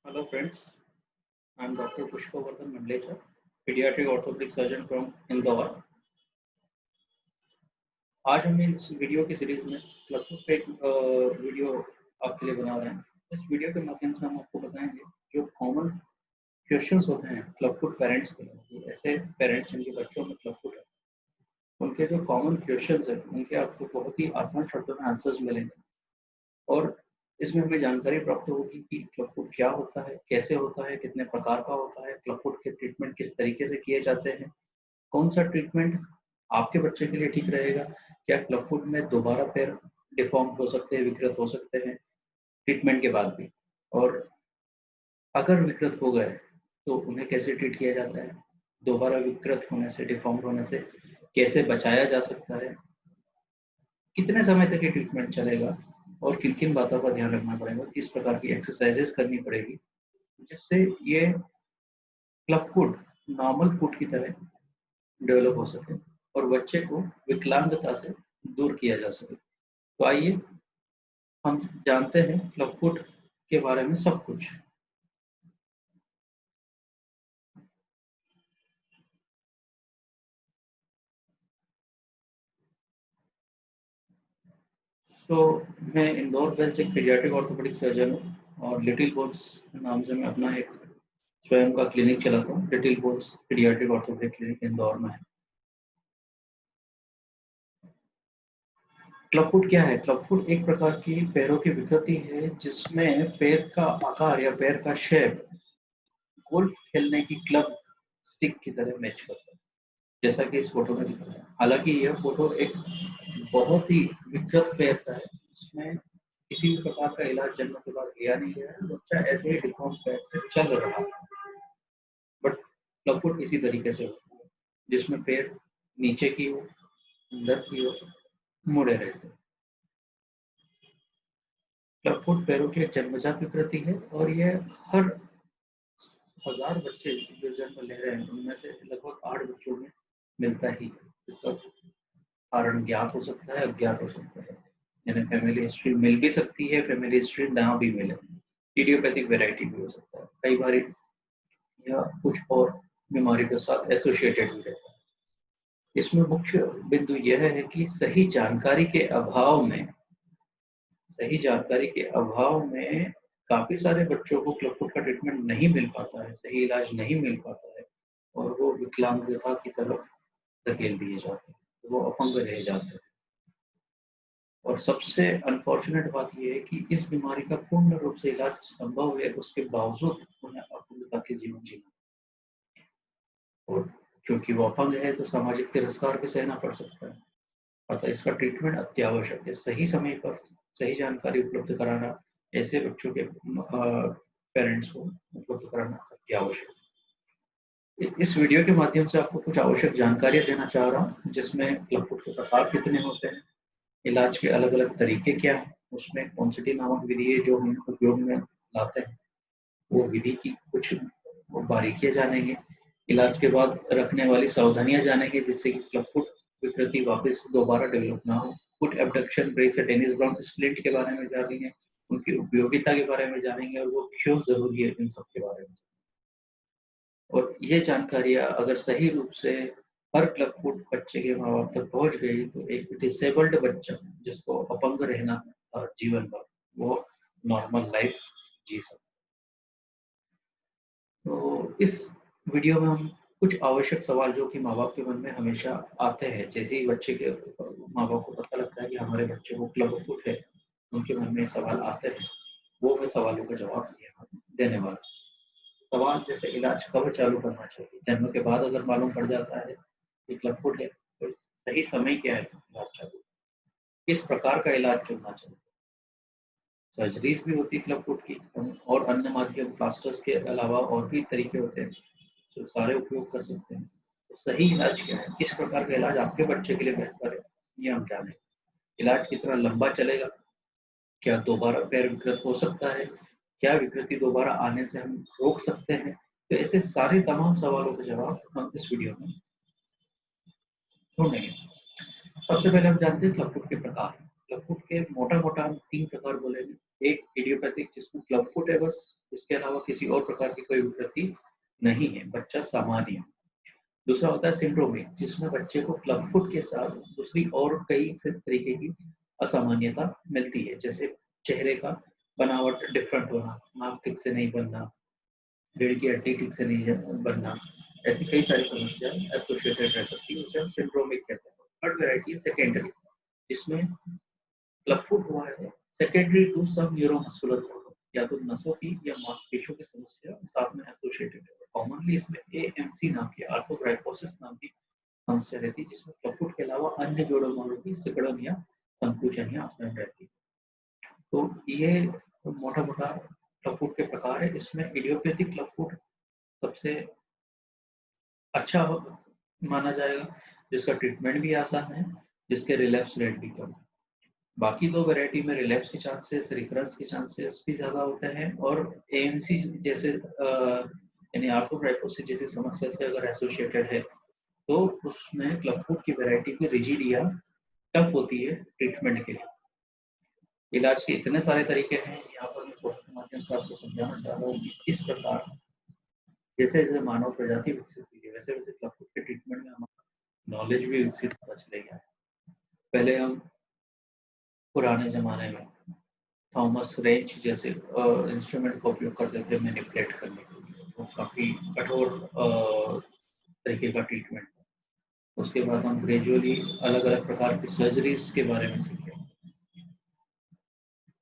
Hello friends, I am Dr. Pushpavardhan Mandlecha, pediatric orthopedic surgeon from Indore. आज हम इस video की सीरीज में लगभग एक वीडियो आपके लिए बना रहे हैं। इस वीडियो के माध्यम से हम आपको बताएंगे जो कॉमन क्वेश्चंस होते हैं क्लब फुट पेरेंट्स के लिए, ऐसे पेरेंट्स जिनके बच्चों में क्लब फुट है, उनके जो कॉमन क्वेश्चंस हैं उनके आपको बहुत ही आसान शब्दों में आंसर्स मिलेंगे और इसमें हमें जानकारी प्राप्त होगी कि क्लब फुट क्या होता है, कैसे होता है, कितने प्रकार का होता है, क्लब फुट के ट्रीटमेंट किस तरीके से किए जाते हैं, कौन सा ट्रीटमेंट आपके बच्चे के लिए ठीक रहेगा, क्या क्लब फुट में दोबारा पैर डिफॉर्म हो सकते हैं, विकृत हो सकते हैं ट्रीटमेंट के बाद भी, और अगर विकृत हो गए तो उन्हें कैसे ट्रीट किया जाता है, दोबारा विकृत होने से, डिफॉर्म होने से कैसे बचाया जा सकता है, कितने समय तक ये ट्रीटमेंट चलेगा और किन किन बातों का ध्यान रखना पड़ेगा, किस प्रकार की एक्सरसाइजेस करनी पड़ेगी जिससे ये क्लब फुट नॉर्मल फुट की तरह डेवलप हो सके और बच्चे को विकलांगता से दूर किया जा सके। तो आइए हम जानते हैं क्लब फुट के बारे में सब कुछ। तो मैं इंदौर बेस्ड एक पीडियाट्रिक ऑर्थोपेडिक सर्जन हूँ और लिटिल बोन्स नाम से मैं अपना एक स्वयं का क्लिनिक चलाता हूँ। Little bones paediatric orthopaedic clinic Indore में है। क्लब फुट क्या है? क्लब फुट एक प्रकार की पैरों की विकृति है जिसमें पैर का आकार या पैर का शेप गोल्फ खेलने की क्लब स्टिक की तरह मैच करता है, जैसा कि इस फोटो में दिख रहा है। हालांकि यह फोटो एक बहुत ही विकृत पैर का है, इसमें किसी भी प्रकार का इलाज जन्म के बाद किया नहीं गया है, बच्चा ऐसे ही डिफॉर्म पैर से चल रहा है। बट क्लब फुट इसी तरीके से होता है जिसमें पैर नीचे की ओर, अंदर की ओर मुड़े रहते हैं। क्लब फुट पैरों की एक जन्मजात विकृति है और यह हर 1000 बच्चे जो जन्म ले रहे हैं उनमें से लगभग 8 बच्चों में मिलता ही है। इसका कारण ज्ञात हो सकता है, अज्ञात हो सकता है, यानी फैमिली हिस्ट्री मिल भी सकती है, फैमिली हिस्ट्री ना भी मिले, इडियोपैथिक वैरायटी भी हो सकता है, कई बार या कुछ और बीमारी के साथ एसोसिएटेड भी रहता है। इसमें मुख्य बिंदु यह है कि सही जानकारी के अभाव में काफी सारे बच्चों को क्लब फुट का ट्रीटमेंट नहीं मिल पाता है, सही इलाज नहीं मिल पाता है और वो विकलांगता की तरफ धकेल दिए जाते हैं, वो अपंग रह जाते हैं। और सबसे अनफॉर्चुनेट बात यह है कि इस बीमारी का पूर्ण रूप से इलाज संभव है, उसके बावजूद उन्हें अपंगता के जीवन जीना, और क्योंकि वो अपंग है तो सामाजिक तिरस्कार भी सहना पड़ सकता है। अतः इसका ट्रीटमेंट अत्यावश्यक है। सही समय पर सही जानकारी उपलब्ध कराना ऐसे बच्चों के पेरेंट्स को उपलब्ध कराना अत्यावश्यक है। इस वीडियो के माध्यम से आपको कुछ आवश्यक जानकारियां देना चाह रहा हूँ, जिसमें क्लब फुट के प्रकार कितने होते हैं, इलाज के अलग अलग तरीके क्या हैं, उसमें कॉन्सिटी नामक विधि है जो हम उपयोग में लाते हैं, वो विधि की कुछ बारीकियां जानेंगे, इलाज के बाद रखने वाली सावधानियां जानेंगे जिससे कि क्लब फुट विकृति वापस दोबारा डेवलप ना हो। फुट एबडक्शन, ब्रेस या टेनिस ग्राउंड स्प्लिंट के बारे में जानेंगे, उनकी उपयोगिता के बारे में जानेंगे और वो क्यों जरूरी है इन सब के बारे में। और ये जानकारियां अगर सही रूप से हर क्लब फुट बच्चे के माँ बाप तक पहुंच गई तो एक डिसेबल्ड बच्चा जिसको अपंग रहना जीवन भर, वो नॉर्मल लाइफ जी सकता। तो इस वीडियो में हम कुछ आवश्यक सवाल जो कि माँ बाप के मन में हमेशा आते हैं, जैसे ही बच्चे के माँ बाप को पता लगता है कि हमारे बच्चे को क्लब फुट है, उनके मन में सवाल आते हैं, वो मैं सवालों का जवाब देने वाला हूं। सवाल जैसे इलाज कब चालू करना चाहिए? जन्म के बाद अगर मालूम पड़ जाता है कि क्लब फुट है तो सही समय क्या है इलाज चालू, किस प्रकार का इलाज चुनना चाहिए, सर्जरीज भी होती है क्लब फुट की और अन्य माध्यम प्लास्टर्स के अलावा और भी तरीके होते हैं जो सारे उपयोग कर सकते हैं। तो सही इलाज क्या है, किस प्रकार का इलाज आपके बच्चे के लिए बेहतर है, ये हम जानें। इलाज कितना लंबा चलेगा, क्या दोबारा पैर विकृत हो सकता है, क्या विकृति दोबारा आने से हम रोक सकते हैं, तो ऐसे सारे तमाम सवालों के जवाब हम इस वीडियो में ढूंढेंगे। सबसे पहले हम जानते हैं क्लब फुट के प्रकार। क्लब फुट के मोटा मोटा हम 3 प्रकार बोलेंगे। एक इडियोपैथिक जिसमें क्लब फुट है बस, इसके अलावा किसी और प्रकार की कोई विकृति नहीं है, बच्चा सामान्य है। दूसरा होता है सिंड्रोमिक, जिसमें बच्चे को क्लब फुट के साथ दूसरी और कई से तरीके की असामान्यता मिलती है, जैसे चेहरे का बनावट डिफरेंट होना, नाक ठीक से नहीं बनना, रीढ़ की हड्डी ठीक से नहीं बनना, ऐसी कई सारी समस्या एसोसिएटेड रह सकती है, उसे हम सिंड्रोमिक कहते हैं। थर्ड वैरायटी सेकेंडरी, जिसमें क्लब फुट हुआ है सेकेंडरी टू सब न्यूरोमस्कुलर प्रॉब्लम, या तो नसों की या मांसपेशियों की समस्या साथ में एसोसिएटेड है। कॉमनली इसमें एएमसी नाम की, आर्थोग्राइपोसिस नाम की समस्या रहती है, जिसमें क्लब फुट के अलावा अन्य जोड़ों मोड़ों की सिकुड़न या संकुचन या आसरण रहती है। तो ये मोटा मोटा क्लब फुट के प्रकार है। इसमें इडियोपैथिक क्लब फुट सबसे अच्छा माना जाएगा, जिसका ट्रीटमेंट भी आसान है, जिसके रिलैप्स रेट भी कम है। बाकी दो वैरायटी में रिलैप्स के चांसेस, रिकरेंस के चांसेस भी ज़्यादा होते हैं, और एएमसी जैसे यानी आर्थोग्राइपोसिस जैसी समस्या से अगर एसोसिएटेड है तो उसमें क्लब फुट की वैरायटी की रिजिड या टफ होती है ट्रीटमेंट के लिए। इलाज के इतने सारे तरीके हैं, यहाँ पर मैं कोशिश के माध्यम से आपको समझाना चाह रहा हूँ कि इस प्रकार जैसे जैसे मानव प्रजाति विकसित हुई है, वैसे वैसे क्लब फुट के ट्रीटमेंट में हमारा नॉलेज भी विकसित होता चलेगा। पहले हम पुराने ज़माने में थॉमस रेंच जैसे इंस्ट्रूमेंट का उपयोग करते थे मैनिपुलेट करने के लिए, वो काफ़ी कठोर तरीके का ट्रीटमेंट था। उसके बाद हम ग्रेजुअली अलग अलग प्रकार की सर्जरीज के बारे में सीखे।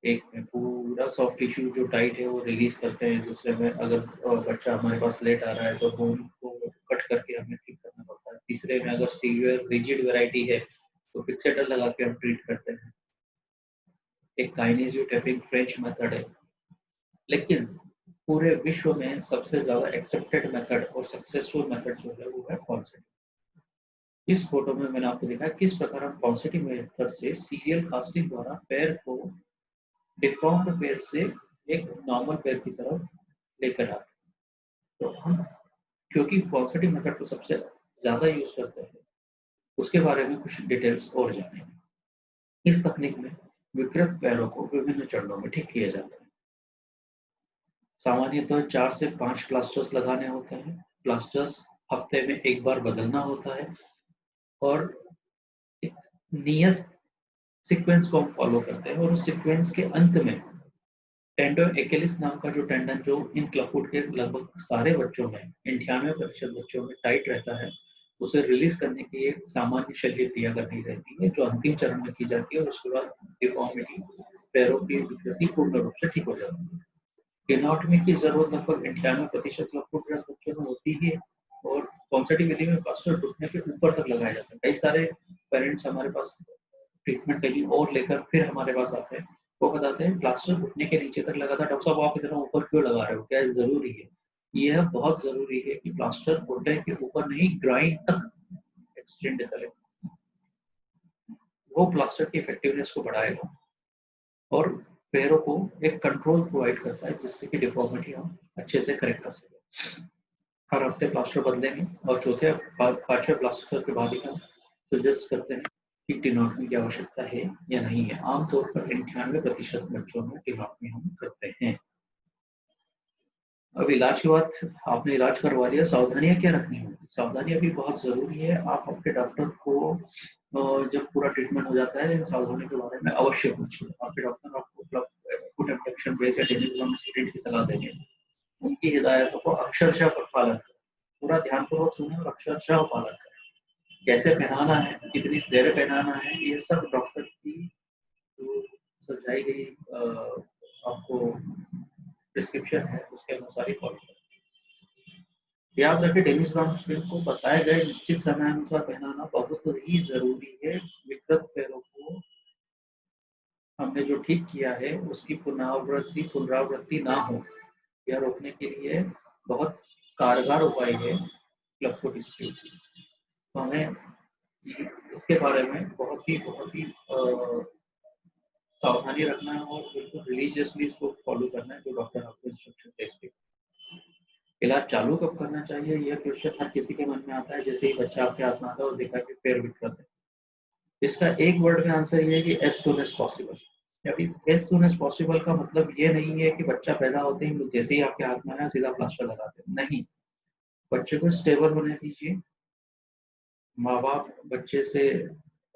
एक में पूरा सॉफ्ट टिश्यू जो टाइट है वो रिलीज करते हैं, दूसरे में अगर बच्चा हमारे पास लेट आ रहा है तो बोन को कट करके हमें ठीक करना पड़ता है, तीसरे में अगर सीवियर रिजिड वैरायटी है तो फिक्सेटर लगा के हम ट्रीट करते हैं। एक काइनेसियो टैपिंग फ्रेंच मेथड है, लेकिन पूरे विश्व में सबसे ज्यादा एक्सेप्टेड मेथड और सक्सेसफुल मेथड जो है वो है पॉन्सेटिव। इस फोटो में मैंने आपको दिखाया किस प्रकार हम पॉन्सेटिव मेथड से सीरियल कास्टिंग द्वारा पैर को डिफॉर्म्ड पैर से एक नॉर्मल पैर की तरफ लेकर आते हैं। तो हम क्योंकि पॉजिटिव मेथड को सबसे ज्यादा यूज करते हैं, उसके बारे में कुछ डिटेल्स और जानेंगे। इस तकनीक में विकृत पैरों को विभिन्न चरणों में ठीक किया जाता है। सामान्यतः 4 से 5 प्लास्टर्स लगाने होते हैं। प्लास्टर्स हफ्ते में एक बार बदलना होता है, और एक नियत सीक्वेंस को हम फॉलो करते हैं, और उस सीक्वेंस के अंत में टेंडन एक्किलिस नाम का जो टेंडन जो इन क्लब फुट के लगभग सारे बच्चों में 98% बच्चों में टाइट रहता है, उसे रिलीज करने की एक सामान्य शल्य क्रिया करनी रहती है, जो अंतिम चरण में की जाती है, और उसके बाद डिफॉर्मिटी पैरों की विकृति पूर्ण रूप से ठीक हो जाती है। टेनोटमी की जरूरत लगभग 98% क्लब फुट ग्रस्त बच्चों में होती है, और पॉन्सेटिव विधि में प्लास्टर घुटने के ऊपर तक लगाया जाता है। कई सारे पेरेंट्स हमारे पास ट्रीटमेंट कहीं और लेकर फिर हमारे पास आते हैं, वो बताते हैं प्लास्टर घुटने के नीचे तक लगा था, डॉक्टर साहब आप इतना ऊपर क्यों लगा रहे हो, क्या जरूरी है? यह बहुत जरूरी है कि प्लास्टर घुटने के ऊपर नहीं, ग्राइंड तक एक्सटेंड करे। वो प्लास्टर की इफेक्टिवनेस को बढ़ाएगा और पैरों को एक कंट्रोल प्रोवाइड करता है, जिससे कि डिफॉर्मिटी हम अच्छे से करेक्ट कर सकें। हर हफ्ते प्लास्टर बदलेंगे, और चौथे पांचवें प्लास्टर के बाद ही हम सजेस्ट करते हैं कि टेनोटमी की आवश्यकता है या नहीं है। आमतौर पर 98% बच्चों में टेनोटमी हम करते हैं। अब इलाज के बाद आपने इलाज करवा लिया, सावधानियां क्या रखनी होगी? सावधानियां भी बहुत जरूरी है। आप आपके डॉक्टर को जब पूरा ट्रीटमेंट हो जाता है इन सावधानियों के बारे में अवश्य पूछिए। आपके डॉक्टर आपको फुट इन्फेक्शन बेस या डेनिस की सलाह देंगे, उनकी हिदायतों को अक्षरशः पालन करें, पूरा ध्यानपूर्वक सुने और अक्षरशः पालन करें। कैसे पहनाना है, कितनी देर पहनाना है, ये सब डॉक्टर की जो सुझाई गई आपको प्रिस्क्रिप्शन है उसके अनुसार ही फॉलो करें। याद रखें, टेनिस ग्राउंड को बताए गए निश्चित समय अनुसार पहनाना बहुत ही जरूरी है। विकृत पैरों को हमने जो ठीक किया है उसकी पुनरावृत्ति ना हो, यह रोकने के लिए बहुत कारगर उपाय है क्लब फुट स्प्रे। तो हमें इसके बारे में बहुत ही सावधानी रखना है, और बिल्कुल रिलीजियसली इसको फॉलो करना है जो डॉक्टर आपको इंस्ट्रक्शन दे। इलाज चालू कब करना चाहिए, यह क्वेश्चन हर किसी के मन में आता है जैसे ही बच्चा आपके हाथ में आता है और देखा कि पैर विकृत है। इसका एक वर्ड में आंसर ये है कि एज सून एज पॉसिबल, या that is as soon as possible का मतलब ये नहीं है कि बच्चा पैदा होते ही जैसे ही आपके हाथ में आया सीधा प्लास्टर लगा दें, नहीं। बच्चे को स्टेबल होने दीजिए, माँ बाप बच्चे से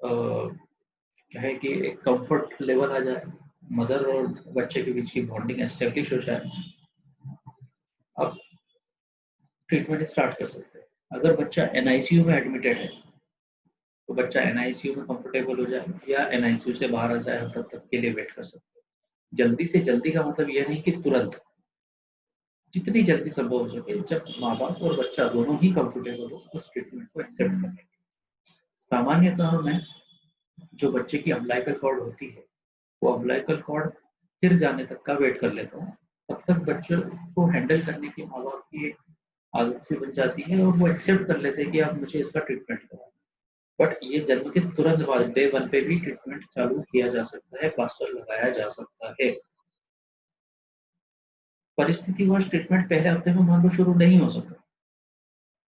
कहे कि एक कंफर्ट लेवल आ जाए, मदर और बच्चे के बीच की बॉन्डिंग एस्टेब्लिश हो जाए, अब ट्रीटमेंट स्टार्ट कर सकते हैं। अगर बच्चा एनआईसीयू में एडमिटेड है तो बच्चा एनआईसीयू में कंफर्टेबल हो जाए या एनआईसीयू से बाहर आ जाए, हम तब तक के लिए वेट कर सकते हैं। जल्दी से जल्दी का मतलब यह नहीं कि तुरंत, जितनी जल्दी संभव हो सके, जब माँ बाप और बच्चा दोनों ही कंफर्टेबल हो उस ट्रीटमेंट को एक्सेप्ट करें। सामान्यतः मैं जो बच्चे की अम्बिलिकल कॉर्ड होती है वो अम्बिलिकल कॉर्ड फिर जाने तक का वेट कर लेता हूँ। तब तक बच्चों को हैंडल करने की माँ बाप की एक आदत सी बन जाती है और वो एक्सेप्ट कर लेते हैं कि अब मुझे इसका ट्रीटमेंट करवाना। बट ये जन्म के तुरंत बाद डे 1 पे भी ट्रीटमेंट चालू किया जा सकता है, प्लास्टर लगाया जा सकता है। परिस्थितिवश ट्रीटमेंट पहले हफ्ते में मान लो शुरू नहीं हो सकता,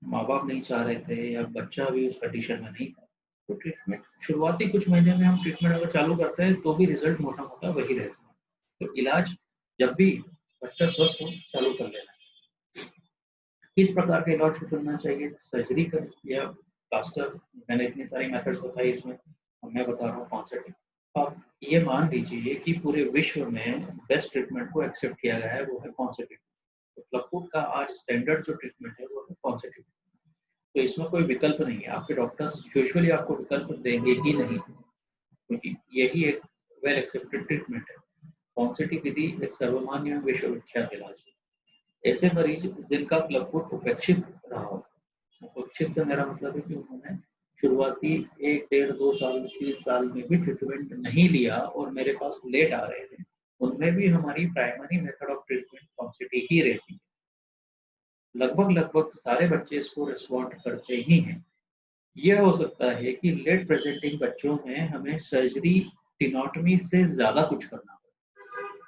माँ बाप नहीं चाह रहे थे या बच्चा भी उस कंडीशन में नहीं था, तो ट्रीटमेंट शुरुआती कुछ महीने में हम ट्रीटमेंट अगर चालू करते हैं तो भी रिजल्ट मोटा मोटा वही रहता है। तो इलाज जब भी बच्चा स्वस्थ हो चालू कर लेना है। किस प्रकार के इलाज को चुनना चाहिए, सर्जरी कर या प्लास्टर, मैंने इतनी सारी मेथड्स बताई, इसमें मैं बता रहा हूँ 5 आप ये मान लीजिए कि पूरे विश्व में बेस्ट ट्रीटमेंट को एक्सेप्ट किया गया है, वो है कौन सा ट्रीटमेंट। तो क्लब का आज स्टैंडर्ड जो ट्रीटमेंट है वो है कौन सा ट्रीटमेंट। तो इसमें कोई विकल्प नहीं है, आपके डॉक्टर्स यूजुअली आपको विकल्प देंगे ही नहीं, क्योंकि यही एक वेल एक्सेप्टेड ट्रीटमेंट है। कॉन्सेटिव विधि एक सर्वमान्य विश्वविख्यात इलाज है। ऐसे मरीज जिनका क्लब फुट उपेक्षित रहा हो, उपेक्षित से मेरा मतलब है कि उन्होंने शुरुआती 1, 1.5, 2 साल 3 साल में भी ट्रीटमेंट नहीं लिया और मेरे पास लेट आ रहे थे, उनमें भी हमारी प्राइमरी मेथड ऑफ ट्रीटमेंट कॉन्सेटिव ही रहती है। लगभग लगभग सारे बच्चे इसको रिस्पॉन्ड करते ही हैं। यह हो सकता है कि लेट प्रेजेंटिंग बच्चों में हमें सर्जरी टिनोटमी से ज्यादा कुछ करना हो,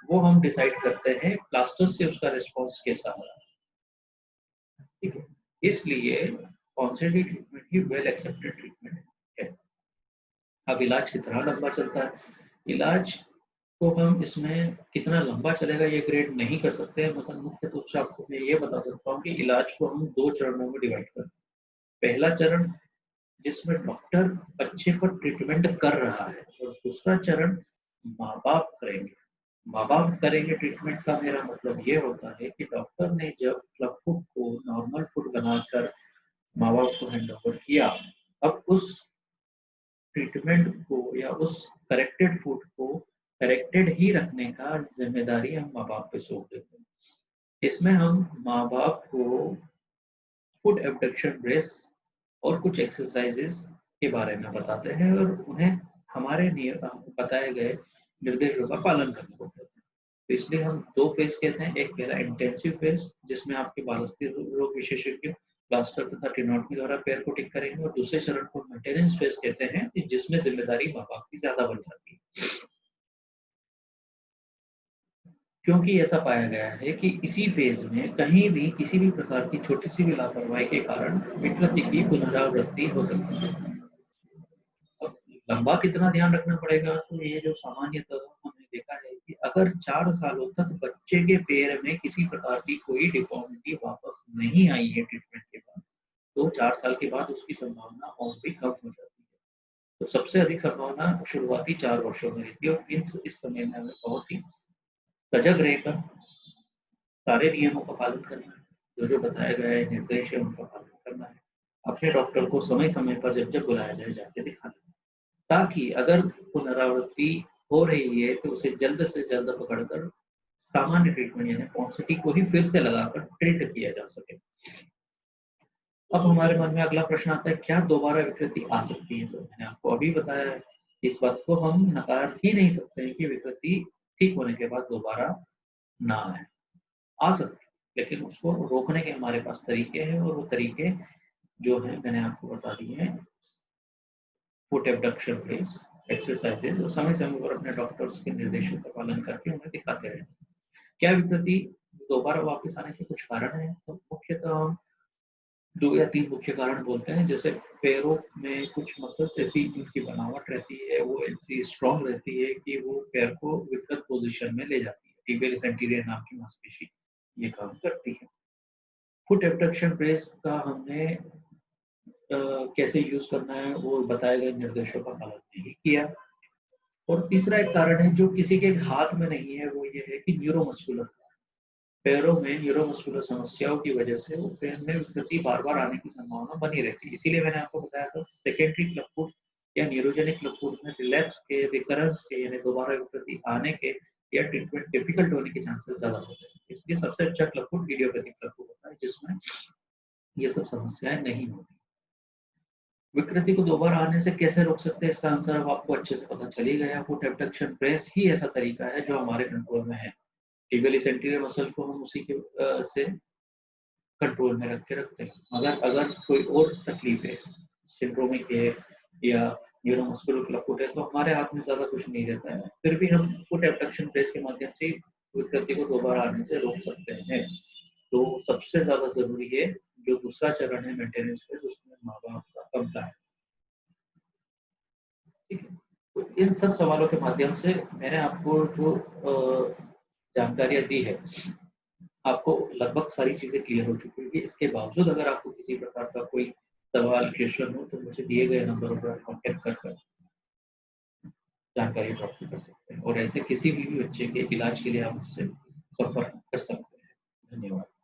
वो हम डिसाइड करते हैं प्लास्टर से उसका रिस्पॉन्स कैसा हो रहा है। ठीक है, इसलिए कॉन्सेंट्रेटिव ट्रीटमेंट ही वेल एक्सेप्टेड ट्रीटमेंट है। अब इलाज कितना लंबा चलता है, इलाज तो हम इसमें कितना लंबा चलेगा ये ग्रेड नहीं कर सकते हैं, मतलब मुख्य रूप से आपको मैं ये बता सकता हूँ कि इलाज को हम 2 चरणों में डिवाइड करते हैं। पहला चरण जिसमें डॉक्टर बच्चे पर ट्रीटमेंट कर रहा है और दूसरा चरण माँ बाप करेंगे। माँ बाप करेंगे ट्रीटमेंट का मेरा मतलब ये होता है कि डॉक्टर ने जब क्लब फुट को नॉर्मल फुट बनाकर माँ बाप को हैंड ओवर किया, अब उस ट्रीटमेंट को या उस करेक्टेड फूड को करेक्टेड ही रखने का जिम्मेदारी हम माँ बाप पे सौंप देते हैं। इसमें हम माँ बाप को फूड एब्डक्शन ब्रेस और कुछ एक्सरसाइजेस के बारे में बताते हैं और उन्हें हमारे बताए गए निर्देशों का पालन करने को कहते हैं। तो इसलिए हम 2 फेज कहते हैं, एक पहला इंटेंसिव फेज जिसमें आपके बालस्तीर रोग विशेषज्ञ प्लास्टर तथा टिनोटमी द्वारा पैर को ठीक करेंगे, और दूसरे चरण को मेंटेनेंस फेज कहते हैं जिसमें जिम्मेदारी माँ बाप की ज्यादा बन जाती है। क्योंकि ऐसा पाया गया है कि इसी फेज में कहीं भी किसी भी प्रकार की छोटी सी भी लापरवाही के कारण विकृति की पुनरावृत्ति हो सकती है। अब लंबा कितना ध्यान रखना पड़ेगा, तो ये जो सामान्यतः हमने देखा है कि अगर 4 सालों तक बच्चे के पैर में किसी प्रकार की कोई डिफॉर्मिटी वापस नहीं आई है ट्रीटमेंट के बाद, तो 4 साल के बाद उसकी संभावना और भी कम हो जाती है। तो सबसे अधिक संभावना शुरुआती 4 वर्षों में रहती है और इस समय में हमें बहुत ही सजग रहकर सारे नियमों का पालन करना है, जो जो बताया गया है निर्देश है उनका पालन करना है। अपने डॉक्टर को समय समय पर जब जब बुलाया जाए जाके दिखाना है, ताकि अगर पुनरावृत्ति हो रही है तो उसे जल्द से जल्द पकड़कर सामान्य ट्रीटमेंट यानी पॉन्सिटी को ही फिर से लगाकर ट्रीट किया जा सके। अब हमारे मन में अगला प्रश्न आता है, क्या दोबारा विकृति आ सकती है? तो मैंने आपको अभी बताया है, इस बात को हम नकार ही नहीं सकते हैं कि विकृति ठीक होने के बाद दोबारा ना आए, आ सकती है, लेकिन उसको रोकने के हमारे पास तरीके हैं और वो तरीके जो है मैंने आपको बता दिए हैं। फुट एबडक्शन प्लेस, एक्सरसाइजेज और समय समय पर अपने डॉक्टर्स के निर्देशों का पालन करके उन्हें दिखाते रहे। क्या विकृति दोबारा वापस आने के कुछ कारण है? तो मुख्यतः 2 या 3 मुख्य कारण बोलते हैं, जैसे पैरों में कुछ मसल्स ऐसी उनकी बनावट रहती है, वो ऐसी स्ट्रॉन्ग रहती है कि वो पैर को विकृत पोज़ीशन में ले जाती है। टिबियलिस एंटीरियर नाम की मांसपेशी ये काम करती है। फुट एब्डक्शन प्रेस का हमने कैसे यूज़ करना है, वो बताए गए निर्देशों का पालन नहीं किया। और तीसरा एक कारण है जो किसी के हाथ में नहीं है, वो ये है कि न्यूरोमस्कुलर पैरों में न्यूरोमस्कुलर समस्याओं की वजह से वो पैर में विकृति बार-बार आने की संभावना बनी रहती है। इसीलिए मैंने आपको बताया था सेकेंडरी क्लब फुट या न्यूरोजेनिक क्लब फुट में रिलैप्स के, रिकरेंस के यानी दोबारा विकृति आने के या ट्रीटमेंट डिफिकल्ट होने के चांसेस ज़्यादा होते हैं। इसलिए सबसे अच्छा club foot idiopathic club foot होता है जिसमें ये सब समस्याएँ नहीं होती। विकृति को दोबारा आने से कैसे रोक सकते हैं, इसका आंसर अब आपको अच्छे से पता चल ही गया। फुट एब्डक्शन प्रेस ही ऐसा तरीका है जो हमारे कंट्रोल में है। टिबियलिस एंटीरियर मसल को हम उसी के से कंट्रोल में रख के रखते हैं। अगर अगर कोई और तकलीफ है, सिंड्रोमिक है या न्यूरोमस्कुलर क्लफुट है, तो हमारे हाथ में ज़्यादा कुछ नहीं रहता है। फिर भी हम फुट एब्डक्शन प्रेस के माध्यम से विकृति को दोबारा आने से रोक सकते हैं। तो सबसे ज़्यादा ज़रूरी है, जो दूसरा चरण है मेंटेनेंस फेज़, उसमें माँ-बाप का कंप्लायंस। ठीक है? तो इन सब सवालों के माध्यम से मैंने आपको जो जानकारियाँ दी है, आपको लगभग सारी चीज़ें क्लियर हो चुकी होंगी। इसके बावजूद अगर आपको किसी प्रकार का कोई सवाल, क्वेश्चन हो, तो मुझे दिए गए नंबरों पर कॉन्टैक्ट कर कर जानकारी प्राप्त कर सकते हैं और ऐसे किसी भी बच्चे के इलाज के लिए आप मुझसे संपर्क कर सकते हैं। धन्यवाद।